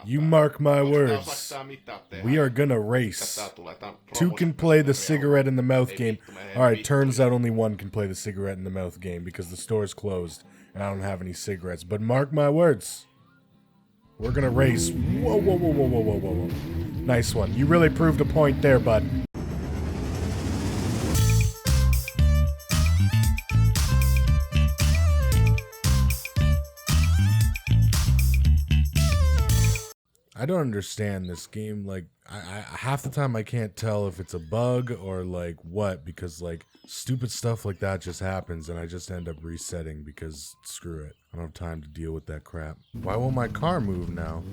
You mark my words. We are gonna race. Two can play the cigarette in the mouth game. Alright, turns out only one can play the cigarette in the mouth game because the store's closed and I don't have any cigarettes. But mark my words. We're gonna race. Whoa, whoa, whoa, whoa, whoa, whoa, whoa, whoa. Nice one. You really proved a point there, bud. I don't understand this game. Like, I half the time I can't tell if it's a bug or like what, because like stupid stuff like that just happens and I just end up resetting because screw it. I don't have time to deal with that crap. Why won't my car move now?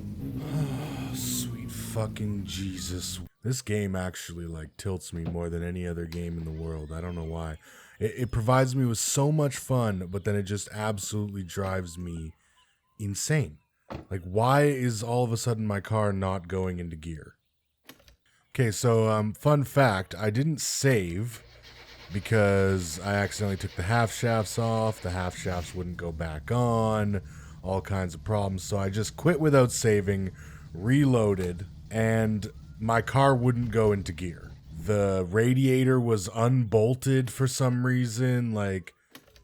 Oh, sweet fucking Jesus. This game actually like tilts me more than any other game in the world. I don't know why. It provides me with so much fun, but then it just absolutely drives me insane. Like, why is all of a sudden my car not going into gear? Okay, so, fun fact, I didn't save because I accidentally took the half shafts off, the half shafts wouldn't go back on, all kinds of problems, so I just quit without saving, reloaded, and my car wouldn't go into gear. The radiator was unbolted for some reason, like...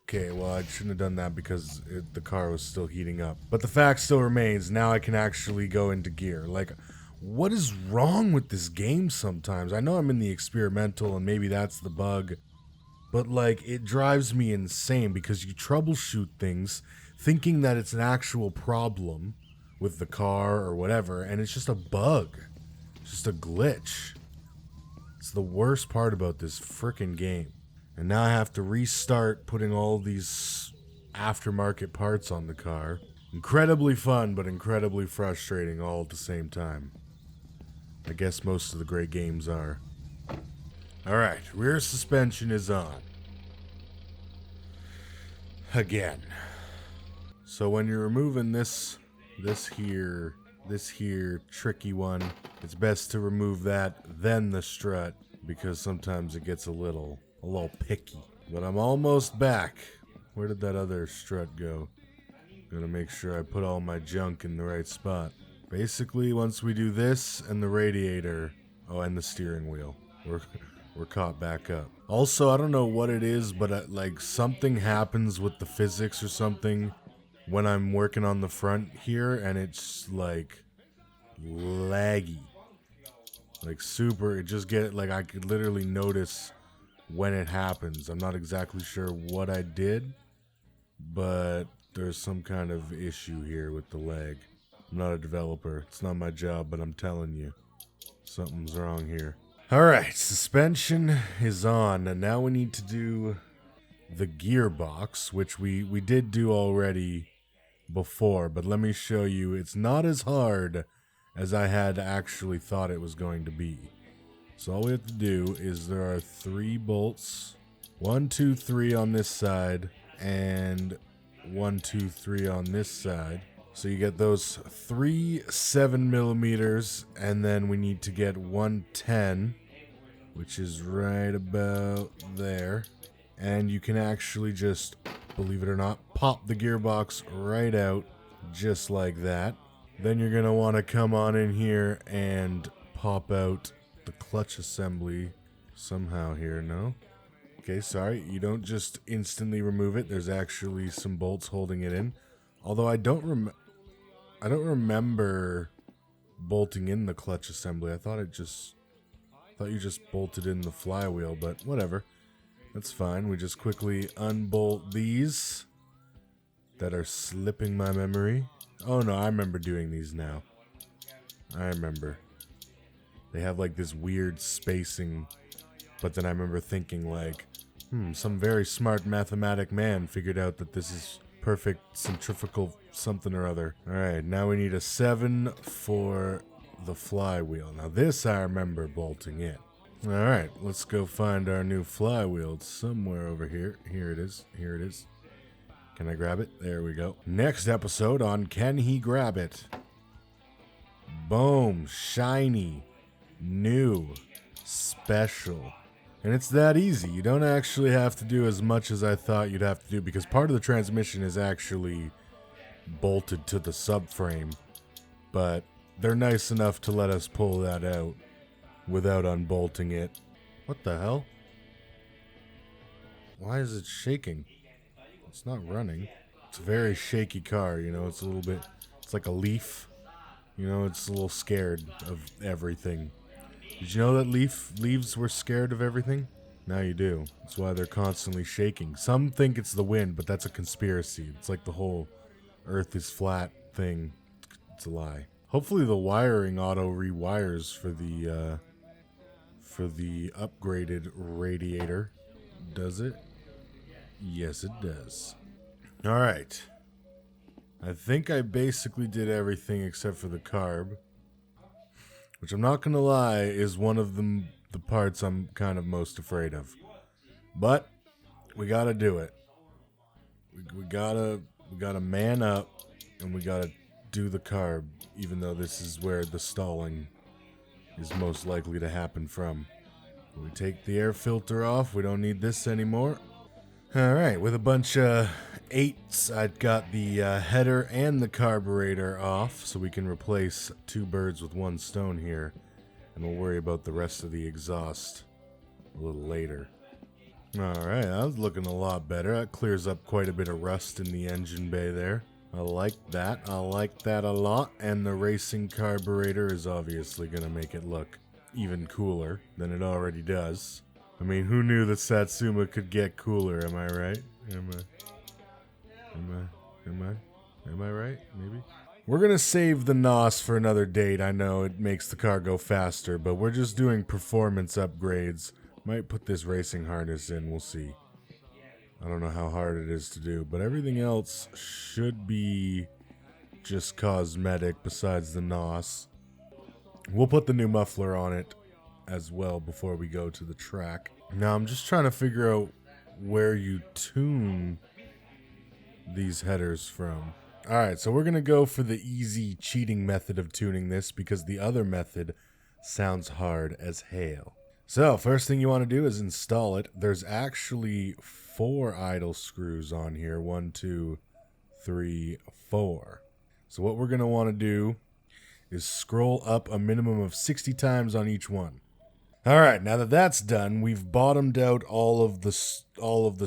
Okay, well, I shouldn't have done that because the car was still heating up. But the fact still remains, now I can actually go into gear. Like, what is wrong with this game sometimes? I know I'm in the experimental and maybe that's the bug. But, like, it drives me insane because you troubleshoot things thinking that it's an actual problem with the car or whatever, and it's just a bug. It's just a glitch. It's the worst part about this frickin' game. And now I have to restart putting all these aftermarket parts on the car. Incredibly fun, but incredibly frustrating all at the same time. I guess most of the great games are. Alright, rear suspension is on. Again. So when you're removing this here tricky one, it's best to remove that, then the strut, because sometimes it gets a little picky. But I'm almost back. Where did that other strut go? Gotta make sure I put all my junk in the right spot. Basically, once we do this and the radiator, and the steering wheel, we're caught back up. Also, I don't know what it is, but like something happens with the physics or something when I'm working on the front here, and it's like laggy. Like super, it just like I could literally notice when it happens. I'm not exactly sure what I did, but there's some kind of issue here with the lag. I'm not a developer. It's not my job, but I'm telling you, something's wrong here. Alright, suspension is on, and now we need to do the gearbox, which we did do already before, but let me show you. It's not as hard as I had actually thought it was going to be. So all we have to do is there are 3 bolts, 1, 2, 3 on this side, and 1, 2, 3 on this side. So you get those 3 7mm, and then we need to get 110, which is right about there. And you can actually just, believe it or not, pop the gearbox right out, just like that. Then you're gonna want to come on in here and pop out the clutch assembly somehow here. No? Okay, sorry. You don't just instantly remove it. There's actually some bolts holding it in. Although I don't remember bolting in the clutch assembly. I thought you just bolted in the flywheel, but whatever. That's fine. We just quickly unbolt these that are slipping my memory. Oh no, I remember doing these now. I remember. They have like this weird spacing, but then I remember thinking like, some very smart mathematic man figured out that this is perfect centrifugal something or other. Alright, now we need a 7 for the flywheel. Now this I remember bolting in. Alright, let's go find our new flywheel. It's somewhere over here. Here it is. Here it is. Can I grab it? There we go. Next episode on Can He Grab It? Boom. Shiny. New. Special. And it's that easy. You don't actually have to do as much as I thought you'd have to do, because part of the transmission is actually bolted to the subframe. But they're nice enough to let us pull that out without unbolting it. What the hell? Why is it shaking? It's not running. It's a very shaky car, you know, it's a little bit, it's like a leaf. You know, it's a little scared of everything. Did you know that leaves were scared of everything? Now you do. That's why they're constantly shaking. Some think it's the wind, but that's a conspiracy. It's like the whole Earth is flat thing. It's a lie. Hopefully the wiring auto rewires for the upgraded radiator. Does it? Yes, it does. All right. I think I basically did everything except for the carb, which I'm not gonna lie is one of the parts I'm kind of most afraid of. But we gotta do it. We gotta man up and we gotta do the carb, even though this is where the stalling is most likely to happen from. We take the air filter off. We don't need this anymore. All right, with a bunch of 8s, I've got the header and the carburetor off, so we can replace 2 birds with 1 stone here, and we'll worry about the rest of the exhaust a little later. All right, that was looking a lot better. That clears up quite a bit of rust in the engine bay there. I like that. I like that a lot, and the racing carburetor is obviously going to make it look even cooler than it already does. I mean, who knew that Satsuma could get cooler, am I right? Am I right? Maybe? We're gonna save the NOS for another date. I know it makes the car go faster, but we're just doing performance upgrades. Might put this racing harness in, we'll see. I don't know how hard it is to do, but everything else should be just cosmetic besides the NOS. We'll put the new muffler on it as well before we go to the track. Now I'm just trying to figure out where you tune these headers from. Alright, so we're gonna go for the easy cheating method of tuning this because the other method sounds hard as hell. So first thing you want to do is install it. There's actually 4 idle screws on here. 1, 2, 3, 4. So what we're gonna want to do is scroll up a minimum of 60 times on each one. Alright, now that that's done, we've bottomed out all of the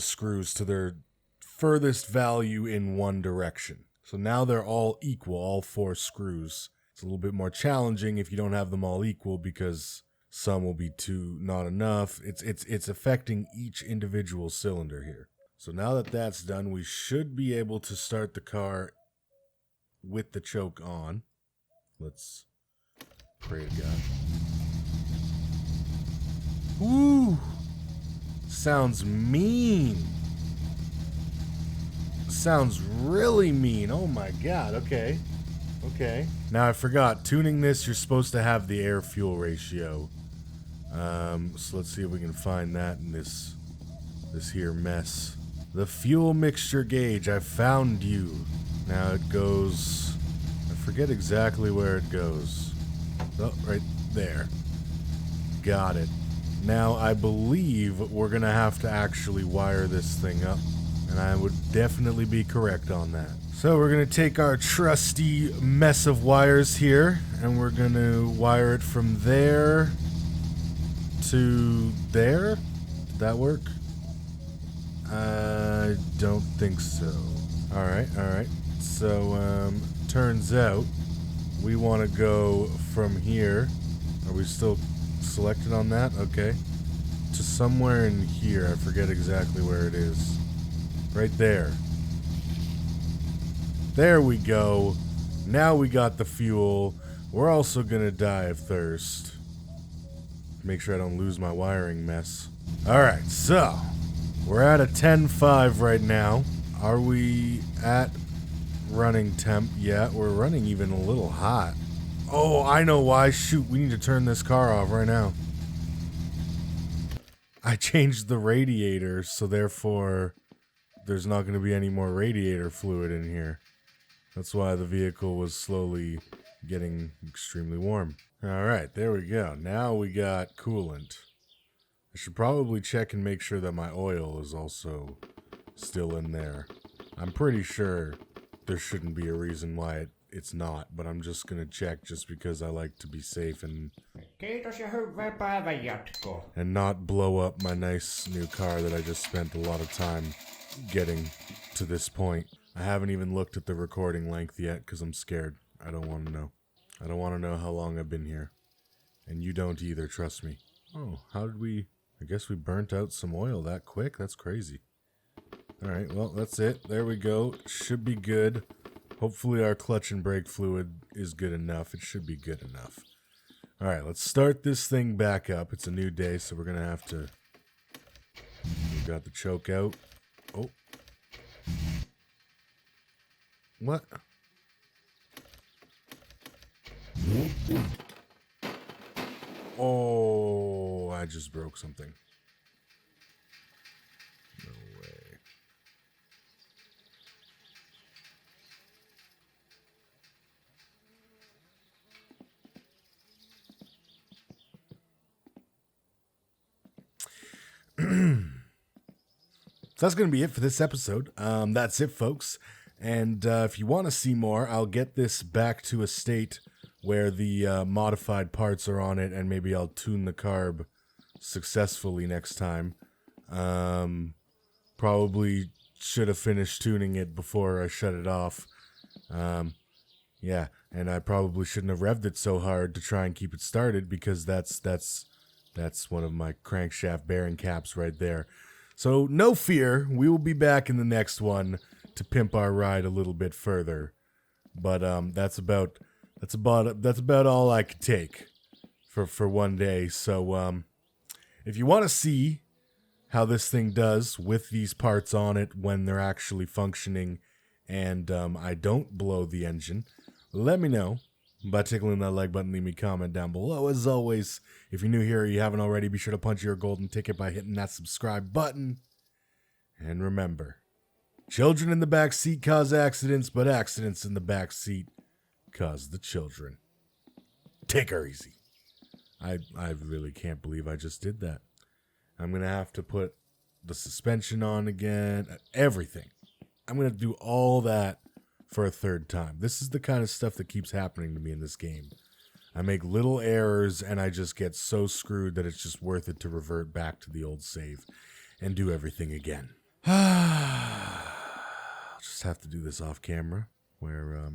screws to their furthest value in one direction. So now they're all equal, all 4 screws. It's a little bit more challenging if you don't have them all equal because some will be not enough. It's affecting each individual cylinder here. So now that that's done, we should be able to start the car with the choke on. Let's pray to God. Ooh, sounds mean. Sounds really mean. Oh my God. Okay. Now I forgot. Tuning this, you're supposed to have the air-fuel ratio. So let's see if we can find that in this here mess. The fuel mixture gauge. I found you. Now it goes. I forget exactly where it goes. Oh, right there. Got it. Now, I believe we're going to have to actually wire this thing up, and I would definitely be correct on that. So we're going to take our trusty mess of wires here, and we're going to wire it from there to there. Did that work? I don't think so. Alright. So, turns out we want to go from here. Are we still selected on that? Okay. To somewhere in here. I forget exactly where it is. Right there. There we go. Now we got the fuel. We're also gonna die of thirst. Make sure I don't lose my wiring mess. Alright, so we're at a 10.5 right now. Are we at running temp? Yeah, we're running even a little hot. Oh, I know why. Shoot, we need to turn this car off right now. I changed the radiator, so therefore there's not going to be any more radiator fluid in here. That's why the vehicle was slowly getting extremely warm. Alright, there we go. Now we got coolant. I should probably check and make sure that my oil is also still in there. I'm pretty sure there shouldn't be a reason why it's not, but I'm just gonna check just because I like to be safe and Kiitos ja hyvää päivän jatkoa. and not blow up my nice new car that I just spent a lot of time getting to this point. I haven't even looked at the recording length yet because I'm scared. I don't want to know. I don't want to know how long I've been here. And you don't either, trust me. Oh, how did we... I guess we burnt out some oil that quick? That's crazy. Alright, well, that's it. There we go. Should be good. Hopefully our clutch and brake fluid is good enough. It should be good enough. Alright, let's start this thing back up. It's a new day, so we're going to have to... We got the choke out. Oh. What? Oh, I just broke something. No way. So that's going to be it for this episode. That's it, folks. And if you want to see more, I'll get this back to a state where the modified parts are on it, and maybe I'll tune the carb successfully next time. Probably should have finished tuning it before I shut it off. Yeah, and I probably shouldn't have revved it so hard to try and keep it started, because that's one of my crankshaft bearing caps right there. So no fear, we will be back in the next one to pimp our ride a little bit further. But that's about all I could take for one day. So if you want to see how this thing does with these parts on it when they're actually functioning and I don't blow the engine, let me know by tickling that like button. Leave me a comment down below. As always, if you're new here or you haven't already, be sure to punch your golden ticket by hitting that subscribe button. And remember, children in the back seat cause accidents, but accidents in the back seat cause the children. Take her easy. I really can't believe I just did that. I'm going to have to put the suspension on again. Everything. I'm going to do all that for a third time. This is the kind of stuff that keeps happening to me in this game. I make little errors and I just get so screwed that it's just worth it to revert back to the old save and do everything again. I'll just have to do this off camera where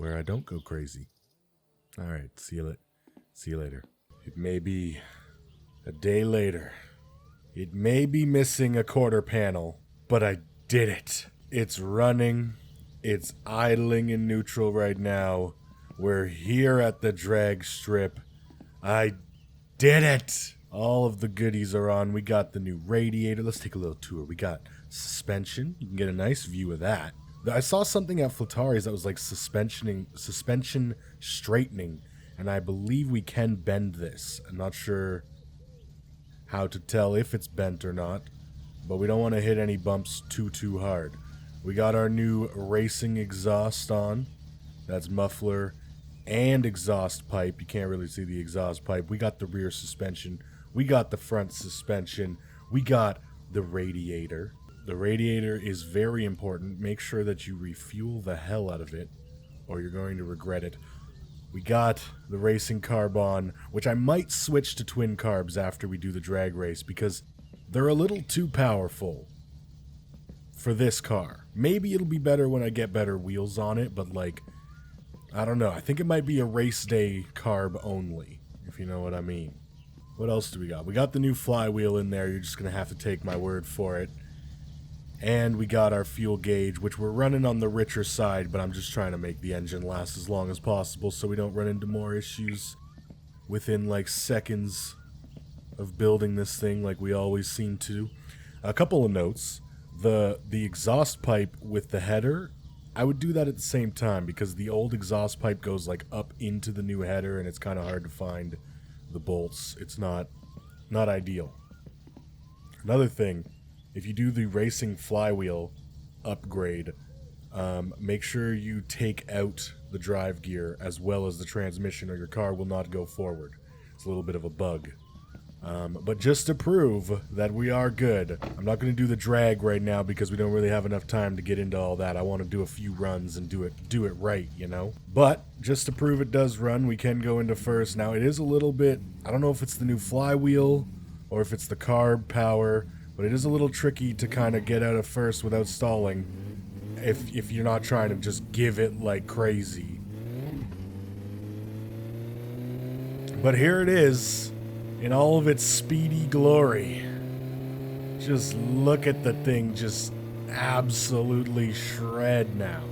I don't go crazy. All right, see you later. It may be a day later. It may be missing a quarter panel, but I did it. It's running. It's idling in neutral right now. We're here at the drag strip. I did it. All of the goodies are on. We got the new radiator. Let's take a little tour. We got suspension. You can get a nice view of that. I saw something at Flatari's that was like suspension straightening, and I believe we can bend this. I'm not sure how to tell if it's bent or not, but we don't want to hit any bumps too hard. We got our new racing exhaust on. That's muffler and exhaust pipe. You can't really see the exhaust pipe. We got the rear suspension. We got the front suspension. We got the radiator. The radiator is very important. Make sure that you refuel the hell out of it, or you're going to regret it. We got the racing carb on, which I might switch to twin carbs after we do the drag race, because they're a little too powerful for this car. Maybe it'll be better when I get better wheels on it, but like, I don't know. I think it might be a race day carb only, if you know what I mean. What else do we got? We got the new flywheel in there. You're just going to have to take my word for it. And we got our fuel gauge, which we're running on the richer side, but I'm just trying to make the engine last as long as possible so we don't run into more issues within like seconds of building this thing like we always seem to. A couple of notes. The exhaust pipe with the header, I would do that at the same time because the old exhaust pipe goes like up into the new header and it's kind of hard to find the bolts. It's not ideal. Another thing, if you do the racing flywheel upgrade, make sure you take out the drive gear as well as the transmission or your car will not go forward. It's a little bit of a bug. But just to prove that we are good, I'm not going to do the drag right now because we don't really have enough time to get into all that. I want to do a few runs and do it right, you know? But just to prove it does run, we can go into first. Now, it is a little bit, I don't know if it's the new flywheel or if it's the carb power, but it is a little tricky to kind of get out of first without stalling if you're not trying to just give it like crazy. But here it is. In all of its speedy glory. Just look at the thing just absolutely shred now.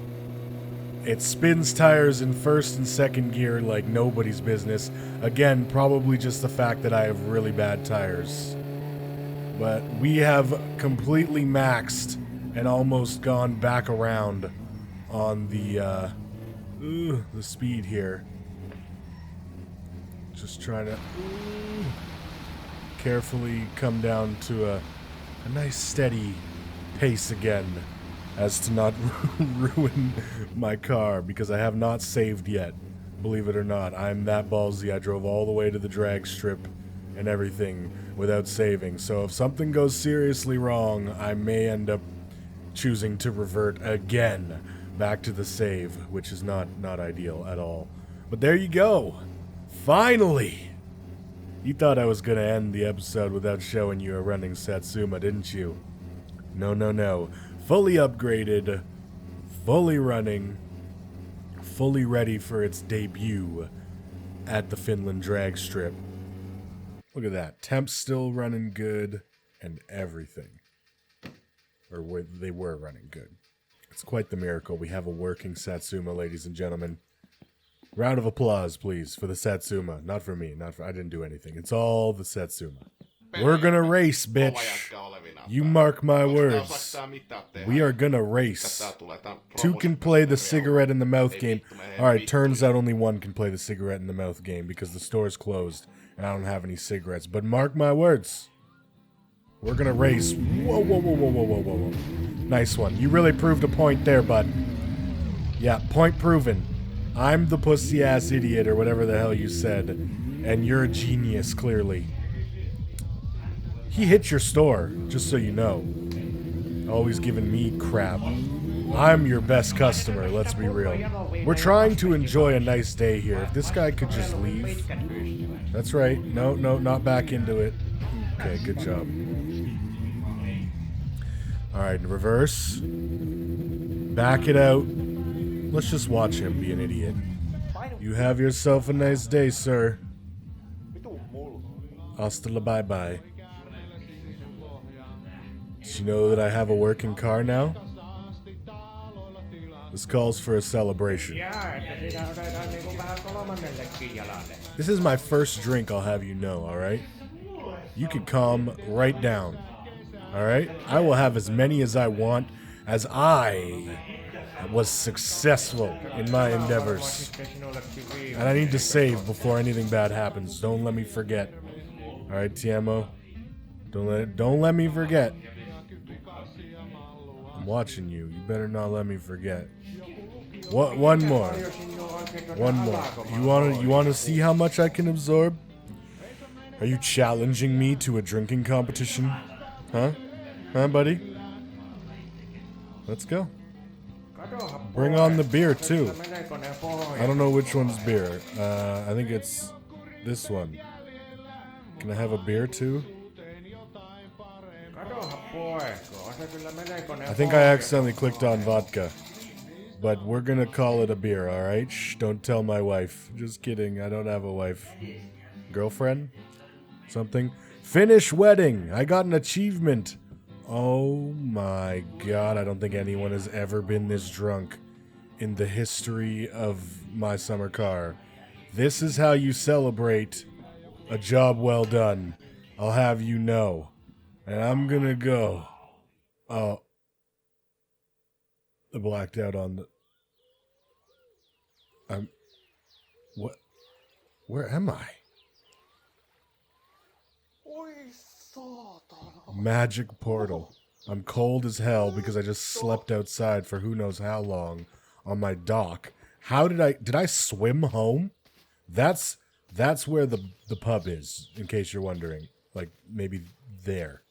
It spins tires in first and second gear like nobody's business. Again, probably just the fact that I have really bad tires. But we have completely maxed and almost gone back around on the speed here. Just trying to carefully come down to a nice steady pace again as to not ruin my car because I have not saved yet. Believe it or not, I'm that ballsy. I drove all the way to the drag strip and everything without saving. So if something goes seriously wrong, I may end up choosing to revert again back to the save, which is not ideal at all. But there you go. Finally! You thought I was going to end the episode without showing you a running Satsuma, didn't you? No, no, no. Fully upgraded, fully running, fully ready for its debut at the Finland drag strip. Look at that. Temp's still running good and everything. Or they were running good. It's quite the miracle. We have a working Satsuma, ladies and gentlemen. Round of applause, please, for the Satsuma. Not for me. I didn't do anything. It's all the Satsuma. We're gonna race, bitch. You mark my words. We are gonna race. Two can play the cigarette in the mouth game. Alright, turns out only one can play the cigarette in the mouth game because the store's closed and I don't have any cigarettes. But mark my words. We're gonna race. Whoa, whoa, whoa, whoa, whoa, whoa, whoa, whoa. Nice one. You really proved a point there, bud. Yeah, point proven. I'm the pussy-ass idiot, or whatever the hell you said, and you're a genius, clearly. He hit your store, just so you know. Always giving me crap. I'm your best customer, let's be real. We're trying to enjoy a nice day here. If this guy could just leave. That's right. No, not back into it. Okay, good job. Alright, reverse. Back it out. Let's just watch him be an idiot. You have yourself a nice day, sir. Hasta la bye-bye. Did you know that I have a working car now? This calls for a celebration. This is my first drink, I'll have you know, alright? You can calm right down. Alright? I will have as many as I want, as I was successful in my endeavors. And I need to save before anything bad happens. Don't let me forget. Alright, Tiamo? Don't let me forget. I'm watching you. You better not let me forget. What? One more. One more. You wanna see how much I can absorb? Are you challenging me to a drinking competition? Huh? Huh, buddy? Let's go. Bring on the beer, too. I don't know which one's beer. I think it's this one. Can I have a beer, too? I think I accidentally clicked on vodka. But we're gonna call it a beer, alright? Shh, don't tell my wife. Just kidding, I don't have a wife. Girlfriend? Something? Finish wedding! I got an achievement! Oh my god, I don't think anyone has ever been this drunk in the history of my summer car. This is how you celebrate a job well done. I'll have you know. And I'm gonna go. Oh. I blacked out on the... What? Where am I? Magic portal. I'm cold as hell because I just slept outside for who knows how long on my dock. How did I swim home? That's where the pub is, in case you're wondering. Like, maybe there.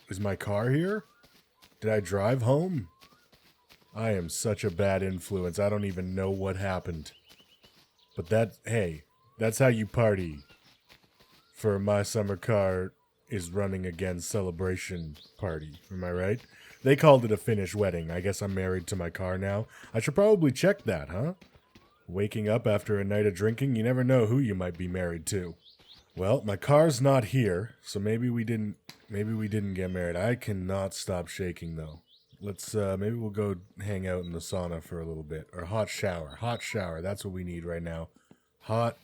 Is my car here? Did I drive home? I am such a bad influence. I don't even know what happened. But hey, that's how you party. For my summer car is running against celebration party. Am I right? They called it a Finnish wedding. I guess I'm married to my car now. I should probably check that, huh? Waking up after a night of drinking, you never know who you might be married to. Well, my car's not here, so maybe we didn't get married. I cannot stop shaking though. Let's maybe we'll go hang out in the sauna for a little bit. Or hot shower. Hot shower. That's what we need right now. Hot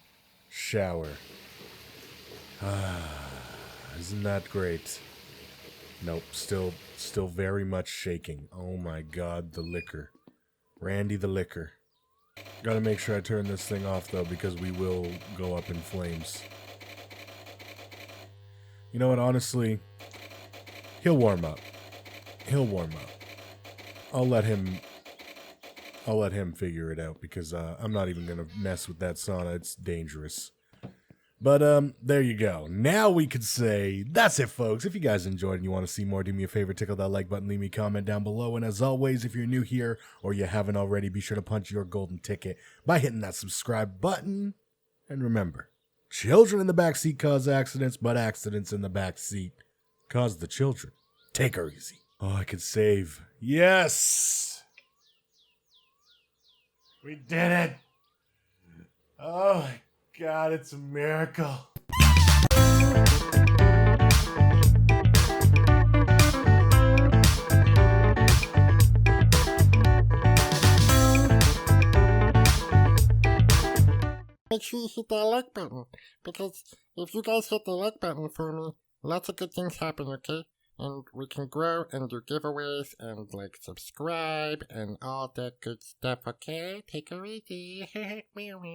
shower. Isn't that great? Nope, still very much shaking. Oh my god, the liquor. Randy the liquor. Gotta make sure I turn this thing off though, because we will go up in flames. You know what, honestly, he'll warm up. He'll warm up. I'll let him figure it out, because I'm not even gonna mess with that sauna. It's dangerous. But, there you go. Now we could say, that's it, folks. If you guys enjoyed and you want to see more, do me a favor, tickle that like button, leave me a comment down below. And as always, if you're new here or you haven't already, be sure to punch your golden ticket by hitting that subscribe button. And remember, children in the backseat cause accidents, but accidents in the backseat cause the children. Take her easy. Oh, I could save. Yes! We did it! Oh, my God, it's a miracle. Make sure you hit that like button, because if you guys hit the like button for me, lots of good things happen, okay? And we can grow and do giveaways and like subscribe and all that good stuff, okay? Take her easy.